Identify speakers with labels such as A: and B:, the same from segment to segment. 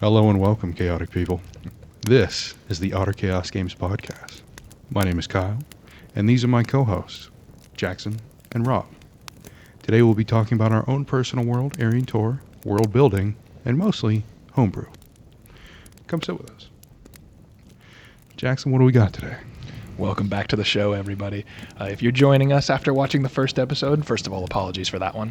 A: Hello and welcome, chaotic people. This is the Otter Chaos Games podcast. My name is Kyle, and these are my co-hosts, Jackson and Rob. Today we'll be talking about our own personal world, Aryan Tour, world building, and mostly homebrew. Come sit with us. Jackson, what do we got today?
B: Welcome back to the show, everybody. If you're joining us after watching the first episode, first of all, apologies for that one.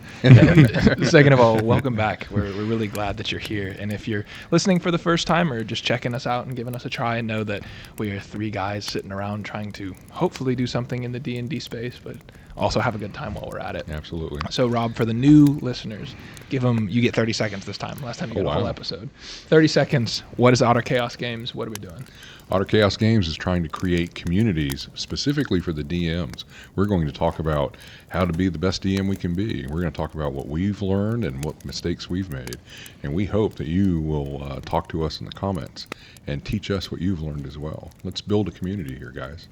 B: Second of all, welcome back. We're really glad that you're here. And if you're listening for the first time or just checking us out and giving us a try, know that we are three guys sitting around trying to hopefully do something in the D&D space, but also have a good time while we're at it.
C: Absolutely.
B: So, Rob, for the new listeners, you get 30 seconds this time. Last time you got a whole episode. 30 seconds. What is Otter Chaos Games? What are we doing?
C: Otter Chaos Games is trying to create communities specifically for the DMs. We're going to talk about how to be the best DM we can be. We're going to talk about what we've learned and what mistakes we've made. And we hope that you will talk to us in the comments and teach us what you've learned as well. Let's build a community here, guys.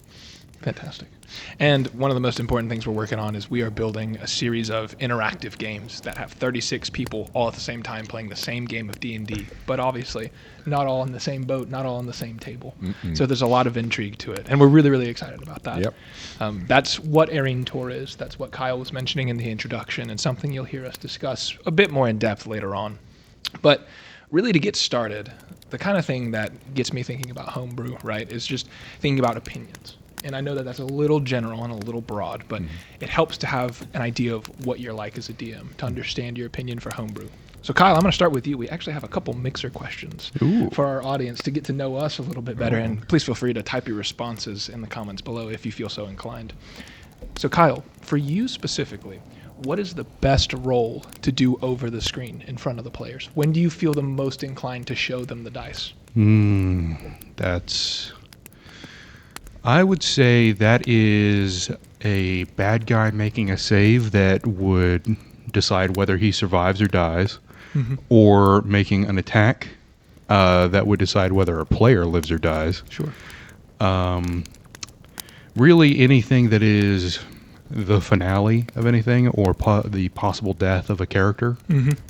B: Fantastic. And one of the most important things we're working on is we are building a series of interactive games that have 36 people all at the same time playing the same game of D&D, but obviously not all in the same boat, not all on the same table. So there's a lot of intrigue to it, and we're really, really excited about that.
C: Yep.
B: That's what Aryan Tour is. That's what Kyle was mentioning in the introduction, and something you'll hear us discuss a bit more in depth later on. But really, to get started, the kind of thing that gets me thinking about homebrew, right, is just thinking about opinions. And I know that that's a little general and a little broad, but it helps to have an idea of what you're like as a DM, to understand your opinion for homebrew. So, Kyle, I'm going to start with you. We actually have a couple mixer questions for our audience to get to know us a little bit better. And please feel free to type your responses in the comments below if you feel so inclined. So, Kyle, for you specifically, what is the best role to do over the screen in front of the players? When do you feel the most inclined to show them the dice?
A: I would say that is a bad guy making a save that would decide whether he survives or dies, or making an attack that would decide whether a player lives or dies.
B: Sure.
A: Really anything that is the finale of anything, or the possible death of a character,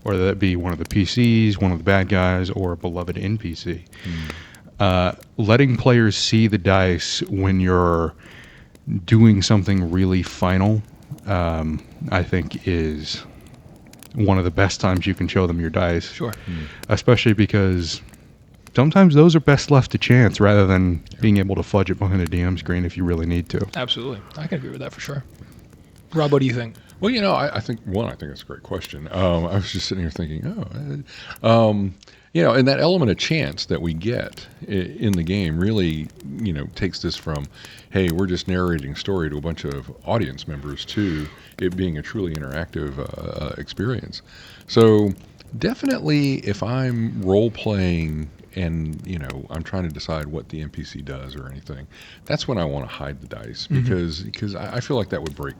A: whether that be one of the PCs, one of the bad guys, or a beloved NPC. Letting players see the dice when you're doing something really final, I think is one of the best times you can show them your dice.
B: Sure.
A: Especially because sometimes those are best left to chance rather than being able to fudge it behind a DM screen if you really need to.
B: Absolutely. I can agree with that for sure. Rob, what do you think?
C: Well, I think it's a great question. I was just sitting here thinking, and that element of chance that we get in the game really, takes this from, hey, we're just narrating story to a bunch of audience members to it being a truly interactive experience. So definitely if I'm role-playing and, I'm trying to decide what the NPC does or anything, that's when I want to hide the dice because I feel like that would break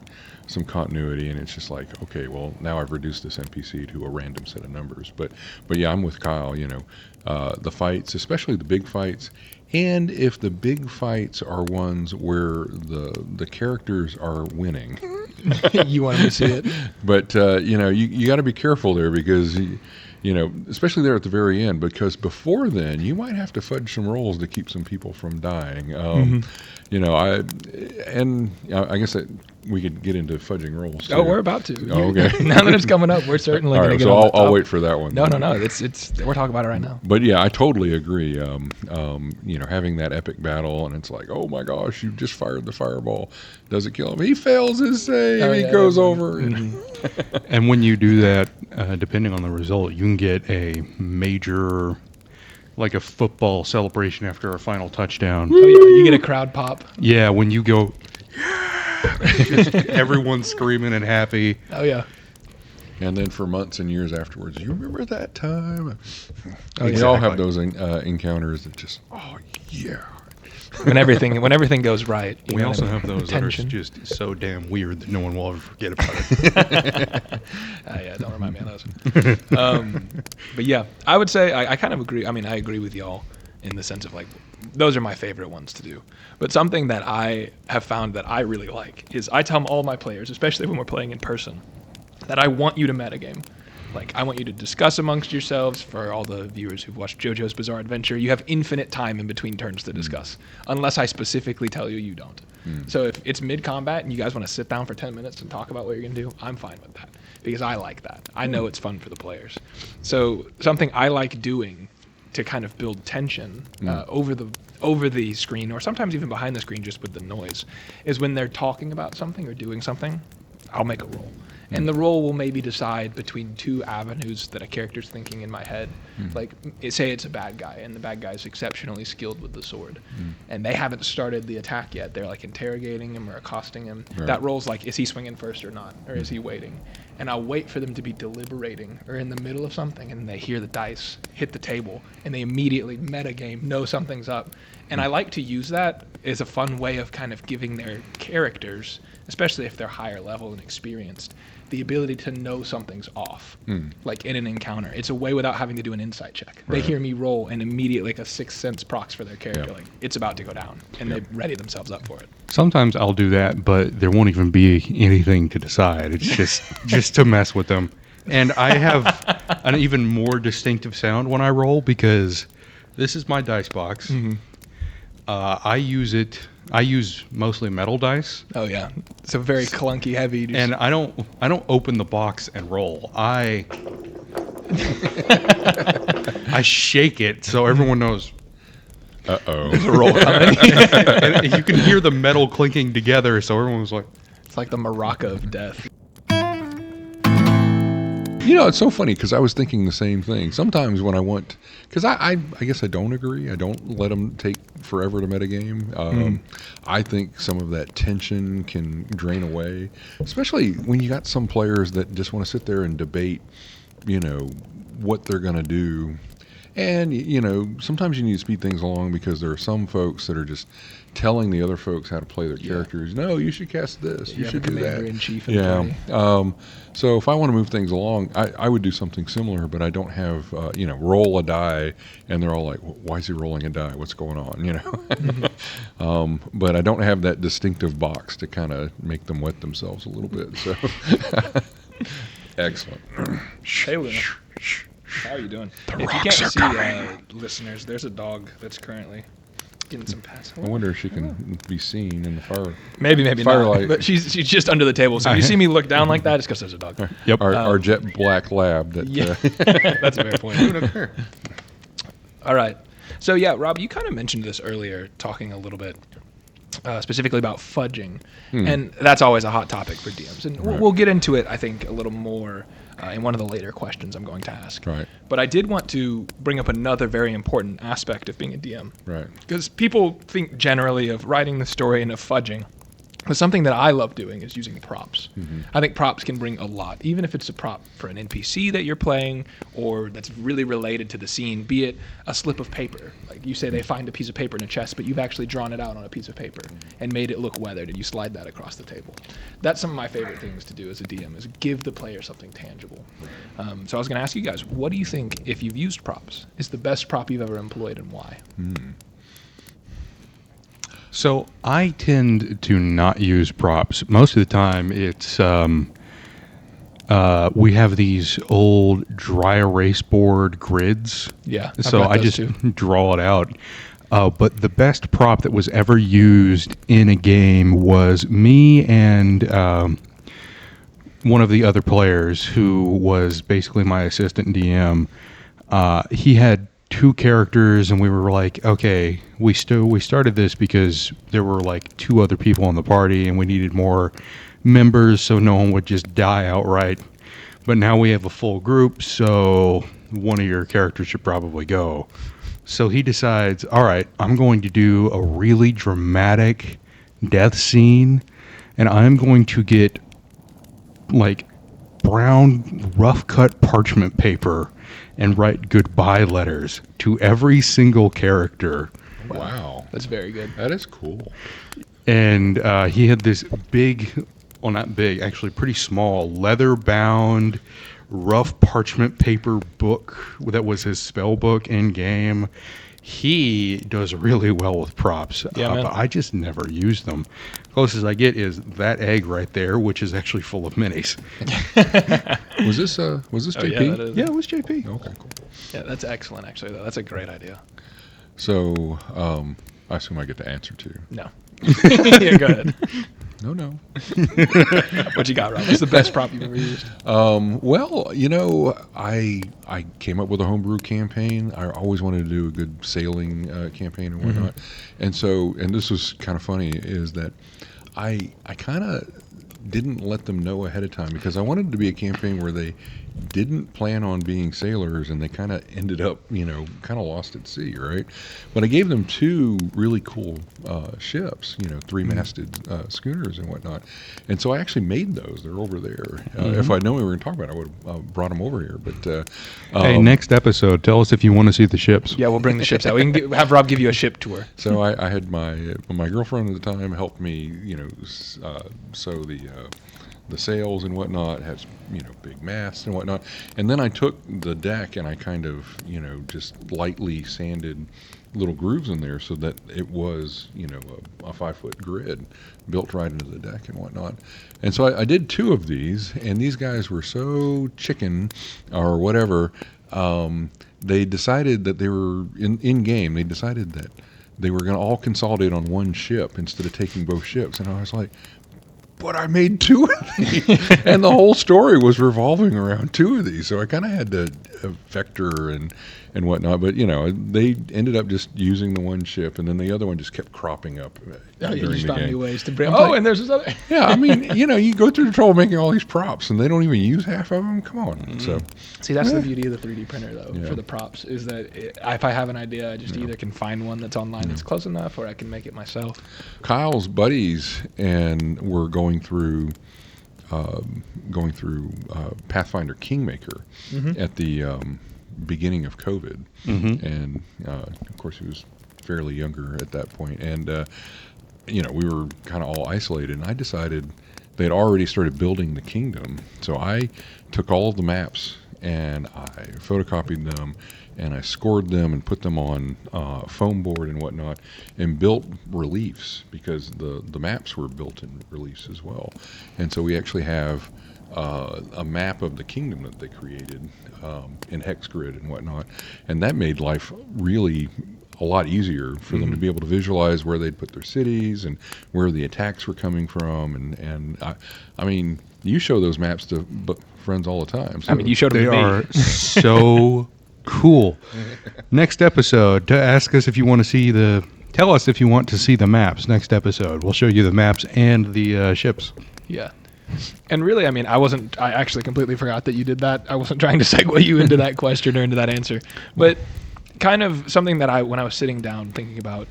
C: some continuity, and it's just like, okay, well, now I've reduced this NPC to a random set of numbers. But yeah, I'm with Kyle, the fights, especially the big fights, and if the big fights are ones where the characters are winning.
B: You want to see it.
C: But, you got to be careful there because... especially there at the very end, because before then you might have to fudge some rolls to keep some people from dying. I guess that we could get into fudging rolls too.
B: Oh, we're about to.
C: Oh, okay.
B: Now that it's coming up, we're certainly going to get
C: on.
B: So
C: I'll wait for that one.
B: No. It's we're talking about it right now.
C: But yeah, I totally agree. Having that epic battle, and it's like, oh my gosh, you just fired the fireball. Does it kill him? He fails his save. He goes over.
A: And when you do that, depending on the result, you can get a major, like a football celebration after a final touchdown.
B: Oh, yeah, you get a crowd pop.
A: Yeah, when you go, just everyone's screaming and happy.
B: Oh, yeah.
C: And then for months and years afterwards, you remember that time?
A: Exactly.
C: We all have those encounters that just, oh, yeah.
B: When everything goes right.
A: We also have those
B: tension.
A: that are just so damn weird that no one will ever forget about it.
B: Yeah, don't remind me of those. But yeah, I would say I kind of agree. I mean, I agree with y'all in the sense of like, those are my favorite ones to do. But something that I have found that I really like is I tell all my players, especially when we're playing in person, that I want you to metagame. Like, I want you to discuss amongst yourselves. For all the viewers who've watched JoJo's Bizarre Adventure, you have infinite time in between turns to discuss, unless I specifically tell you don't. So if it's mid-combat and you guys want to sit down for 10 minutes and talk about what you're going to do, I'm fine with that, because I like that. I know it's fun for the players. So something I like doing to kind of build tension over the screen, or sometimes even behind the screen just with the noise, is when they're talking about something or doing something, I'll make a roll. And the roll will maybe decide between two avenues that a character's thinking in my head. Like, say it's a bad guy, and the bad guy's exceptionally skilled with the sword, and they haven't started the attack yet. They're like interrogating him or accosting him.
C: Right.
B: That roll's like, is he swinging first or not, or is he waiting? And I'll wait for them to be deliberating or in the middle of something, and they hear the dice hit the table, and they immediately metagame know something's up. And I like to use that as a fun way of kind of giving their characters, especially if they're higher level and experienced, the ability to know something's off, like in an encounter. It's a way without having to do an insight check. They hear me roll, and immediately, like a sixth sense procs for their character, like it's about to go down, and they ready themselves up for it.
A: Sometimes I'll do that, but there won't even be anything to decide. It's just to mess with them. And I have an even more distinctive sound when I roll, because this is my dice box. I use mostly metal dice.
B: Oh yeah, it's a very clunky, heavy.
A: And I don't open the box and roll. I shake it so everyone knows there's a roll coming. And you can hear the metal clinking together, so everyone's like,
B: it's like the maraca of death.
C: You know, it's so funny because I was thinking the same thing. Sometimes when I want, because I guess I don't agree. I don't let them take forever to metagame. I think some of that tension can drain away, especially when you got some players that just want to sit there and debate, you know, what they're going to do. And, you know, sometimes you need to speed things along because there are some folks that are just telling the other folks how to play their characters. No, you should cast this. You should do that.
B: Commander-in-chief.
C: So if I want to move things along, I would do something similar, but I don't have, you know, roll a die, and they're all like, why is he rolling a die? What's going on? You know? But I don't have that distinctive box to kind of make them wet themselves a little bit. So excellent.
B: Hey, Luna. How are you doing? If you
C: rocks
B: can't
C: are
B: see,
C: coming.
B: listeners, there's a dog that's currently getting some pass.
C: I wonder if she can be seen in the fire.
B: Maybe
C: Firelight.
B: not. But she's just under the table. So if you see me look down like that, it's because there's a dog.
A: Yep.
C: Our jet black lab. That
B: Yeah, that's a fair point. All right. So yeah, Rob, you kind of mentioned this earlier, talking a little bit specifically about fudging, and that's always a hot topic for DMs, and we'll get into it, I think, a little more in one of the later questions I'm going to ask.
C: Right.
B: But I did want to bring up another very important aspect of being a DM.
C: Right.
B: Because people think generally of writing the story and of fudging. But something that I love doing is using props. I think props can bring a lot, even if it's a prop for an NPC that you're playing or that's really related to the scene, be it a slip of paper. Like you say they find a piece of paper in a chest, but you've actually drawn it out on a piece of paper and made it look weathered, and you slide that across the table. That's some of my favorite things to do as a DM, is give the player something tangible. So I was going to ask you guys, what do you think, if you've used props, is the best prop you've ever employed, and why?
A: So I tend to not use props. Most of the time it's we have these old dry erase board grids.
B: Yeah.
A: So I just draw it out. But the best prop that was ever used in a game was me and one of the other players who was basically my assistant DM. He had two characters, and we were like, okay, we started this because there were like two other people in the party, and we needed more members so no one would just die outright. But now we have a full group, so one of your characters should probably go. So he decides, all right, I'm going to do a really dramatic death scene, and I'm going to get like brown rough cut parchment paper and write goodbye letters to every single character.
C: Wow.
B: That's very good.
C: That is cool.
A: And he had this big, well, not big, actually pretty small, leather-bound, rough parchment paper book that was his spell book in game. He does really well with props,
B: Yeah,
A: but I just never use them. Closest I get is that egg right there, which is actually full of minis.
C: Was this
B: Oh,
C: JP?
B: yeah, that is.
A: Yeah, it was JP.
C: Okay, cool.
B: Yeah, that's excellent, actually, though. That's a great idea.
C: So I assume I get the answer too.
B: No. Yeah, go ahead.
C: No.
B: What you got, Rob? What's the best prop you've ever used?
C: Well, I came up with a homebrew campaign. I always wanted to do a good sailing campaign and whatnot. And so, and this was kind of funny, is that I kind of didn't let them know ahead of time because I wanted it to be a campaign where they didn't plan on being sailors and they kind of ended up, kind of lost at sea, right? But I gave them two really cool ships, three-masted schooners and whatnot. And so I actually made those. They're over there. If I'd known we were going to talk about it, I would have brought them over here. But
A: Hey, next episode, tell us if you want to see the ships.
B: Yeah, we'll bring the ships out. We can have Rob give you a ship tour.
C: So I had my girlfriend at the time help me, sew the sails and whatnot, has big masts and whatnot, and then I took the deck and I kind of just lightly sanded little grooves in there so that it was a 5-foot grid built right into the deck and whatnot. And so I did two of these, and these guys were so chicken or whatever. They decided that they were in game. They decided that they were going to all consolidate on one ship instead of taking both ships, and I was like, but I made two of these. And the whole story was revolving around two of these. So I kind of had to vector and whatnot. But, they ended up just using the one ship, and then the other one just kept cropping up during
B: You just
C: the
B: found
C: game.
B: new ways to bring. Oh, and there's this other.
C: Yeah, I mean, you go through the trouble making all these props, and they don't even use half of them. Come on. So
B: See, that's the beauty of the 3D printer, though,
C: Yeah.
B: for the props, is that if I have an idea, I just either can find one that's online that's close enough, or I can make it myself.
C: Kyle's buddies and were going through Pathfinder Kingmaker at the beginning of COVID, and of course he was fairly younger at that point, and we were kind of all isolated, and I decided they had already started building the kingdom, so I took all of the maps and I photocopied them and I scored them and put them on foam board and whatnot and built reliefs because the maps were built in reliefs as well. And so we actually have a map of the kingdom that they created in hex grid and whatnot. And that made life really a lot easier for them to be able to visualize where they'd put their cities and where the attacks were coming from. And I mean, you show those maps to friends all the time. So
B: I mean, you showed them
A: They
B: to me.
A: are so cool. Next episode, to ask us if you want to see tell us if you want to see the maps. Next episode, we'll show you the maps and the ships.
B: Yeah. And really, I mean, I actually completely forgot that you did that. I wasn't trying to segue you into that question or into that answer. But kind of something that when I was sitting down thinking about,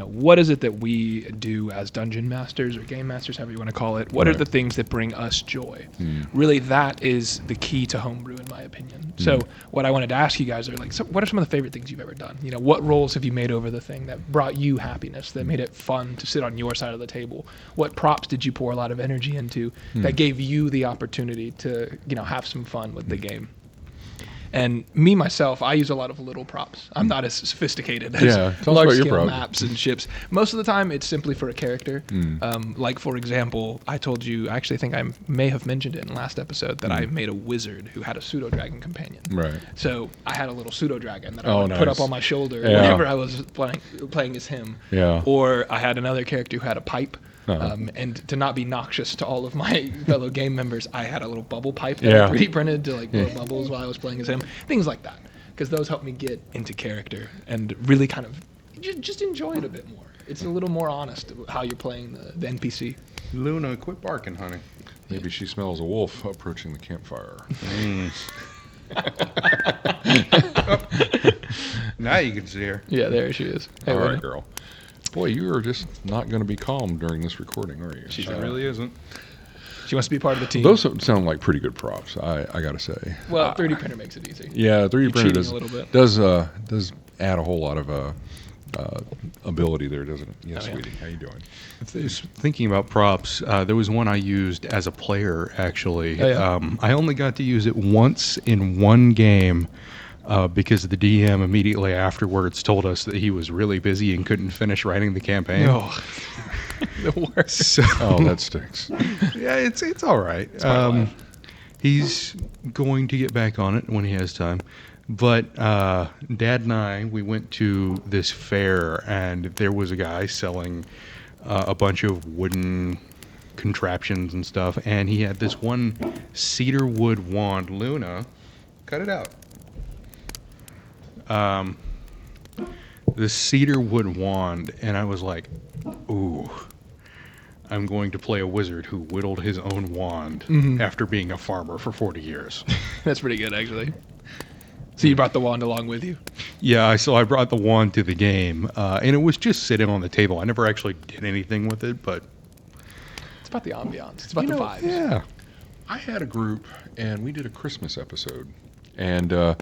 B: what is it that we do as dungeon masters or game masters, however you want to call it? What are
C: Right.
B: the things that bring us joy? Really, that is the key to homebrew, in my opinion. So what I wanted to ask you guys are what are some of the favorite things you've ever done? What roles have you made over the thing that brought you happiness, that made it fun to sit on your side of the table? What props did you pour a lot of energy into that gave you the opportunity to, have some fun with the game? And me, myself, I use a lot of little props. I'm not as sophisticated as
C: Yeah, tell us about your
B: large-scale
C: prop.
B: maps and ships. Most of the time, it's simply for a character. Like, for example, I told you, I actually think I may have mentioned it in last episode, that I made a wizard who had a Pseudodragon companion.
C: Right.
B: So I had a little Pseudodragon that I
C: Oh,
B: would put
C: nice.
B: up on my shoulder
C: Yeah.
B: whenever I was playing as him.
C: Yeah.
B: Or I had another character who had a pipe.
C: Uh-huh.
B: And to not be noxious to all of my fellow game members, I had a little bubble pipe that
C: Yeah.
B: I 3D printed to blow bubbles while I was playing as him. Things like that, because those help me get into character and really kind of just enjoy it a bit more. It's a little more honest how you're playing the NPC.
A: Luna, quit barking, honey.
C: Maybe she smells a wolf approaching the campfire.
A: Now you can see her.
B: Yeah, there she is. Hey,
C: All
B: Luna.
C: right, girl. Boy, you are just not going to be calm during this recording, are you?
A: She really isn't.
B: She wants to be part of the team.
C: Those sound like pretty good props, I got to say.
B: Well, 3D printer makes it easy.
C: Yeah, 3D printer
B: cheating a little bit.
C: does add a whole lot of ability there, doesn't it? Yes,
B: Oh, yeah.
C: sweetie. How you doing?
A: Thinking about props, there was one I used as a player, actually.
B: Oh, yeah?
A: I only got to use it once in one game because the DM immediately afterwards told us that he was really busy and couldn't finish writing the campaign.
B: Oh, the worst.
A: So,
C: Oh, that stinks.
A: yeah, it's all right.
B: part of life.
A: He's going to get back on it when he has time. But Dad and I, we went to this fair, and there was a guy selling a bunch of wooden contraptions and stuff, and he had this one cedar wood wand. Luna, cut it out. This cedar wood wand, and I was like, ooh, I'm going to play a wizard who whittled his own wand after being a farmer for 40 years.
B: That's pretty good, actually. So you brought the wand along with you?
A: Yeah, so I brought the wand to the game, and it was just sitting on the table. I never actually did anything with it, but...
B: It's about the ambiance. It's about the vibes.
A: Yeah.
C: I had a group, and we did a Christmas episode, and I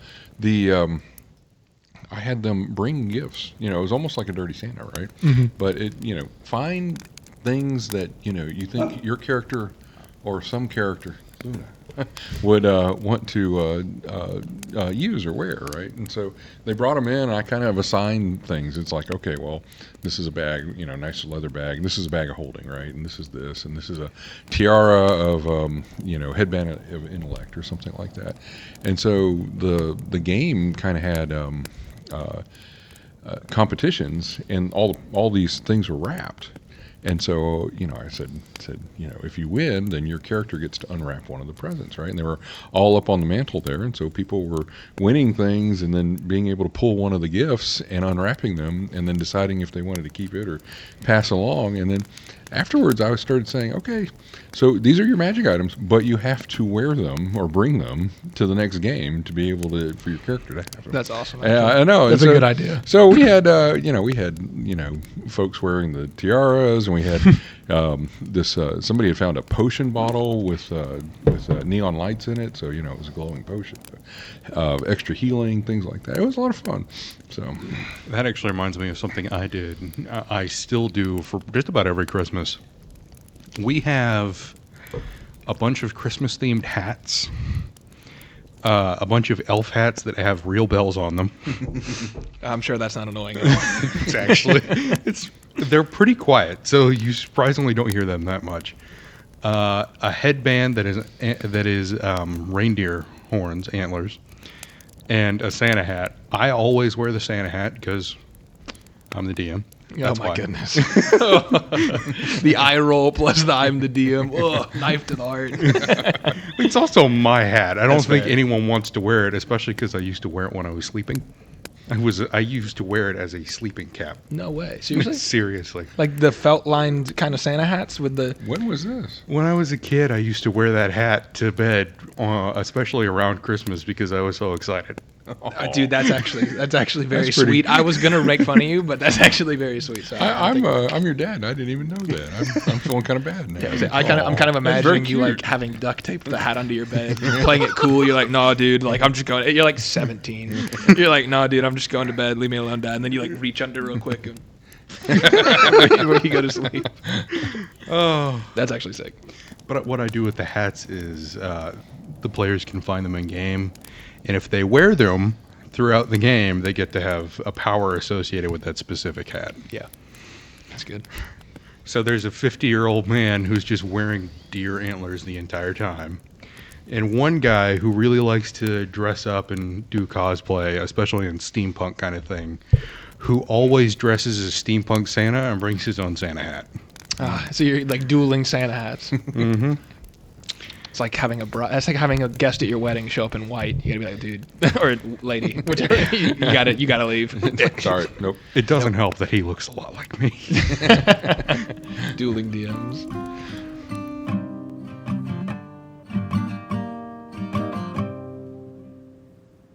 C: had them bring gifts. You know, it was almost like a Dirty Santa, right? But find things that you think your character or some character would want to use or wear, right? And so they brought them in, and I kind of assigned things. It's like, okay, well, this is a bag, nice leather bag, and this is a bag of holding, right? And this is a tiara of, headband of intellect or something like that. And so the game kind of had competitions, and all these things were wrapped. And so, I said, if you win, then your character gets to unwrap one of the presents, right? And they were all up on the mantle there. And so people were winning things and then being able to pull one of the gifts and unwrapping them and then deciding if they wanted to keep it or pass along. And then afterwards, I started saying, okay, so these are your magic items, but you have to wear them or bring them to the next game to be able for your character to have them.
B: That's awesome.
C: I know.
B: That's a good idea.
C: So we had, folks wearing the tiaras, and we had somebody had found a potion bottle with neon lights in it, so it was a glowing potion. Extra healing, things like that. It was a lot of fun. So
A: that actually reminds me of something I did. I still do for just about every Christmas. We have a bunch of Christmas-themed hats, a bunch of elf hats that have real bells on them.
B: I'm sure that's not annoying.
A: It's actually, they're pretty quiet, so you surprisingly don't hear them that much. A headband that is reindeer horns, antlers, and a Santa hat. I always wear the Santa hat because I'm the DM.
B: That's my goodness. The eye roll plus the I'm the DM. Ugh, knife to the heart.
A: It's also my hat. I don't think
B: fair.
A: anyone wants to wear it, especially because I used to wear it when I was sleeping. I used to wear it as a sleeping cap.
B: No way. Seriously?
A: Seriously.
B: Like the felt-lined kind of Santa hats with the...
C: when was this?
A: When I was a kid, I used to wear that hat to bed, especially around Christmas, because I was so excited.
B: Dude, that's actually very sweet. I was gonna make fun of you, but that's actually very sweet. So
C: I'm your dad. I didn't even know that. I'm feeling kind of bad now.
B: Yeah, I'm kind of imagining you like having duct taped the hat under your bed, playing it cool. You're like, no, dude, like I'm just going. You're like 17. You're like, no, dude, I'm just going to bed. Leave me alone, dad. And then you like reach under real quick and when you go to sleep.
A: Oh,
B: That's actually sick.
A: but what I do with the hats is the players can find them in game. And if they wear them throughout the game, they get to have a power associated with that specific hat.
B: Yeah, that's good.
A: So there's a 50-year-old man who's just wearing deer antlers the entire time. And one guy who really likes to dress up and do cosplay, especially in steampunk kind of thing, who always dresses as steampunk Santa and brings his own Santa hat.
B: So you're like dueling Santa hats.
A: Mm-hmm.
B: It's like having it's like having a guest at your wedding show up in white. You gotta be like, dude, or lady, whichever. You gotta leave.
C: Sorry, nope.
A: It doesn't help that he looks a lot like me.
B: Dueling DMs.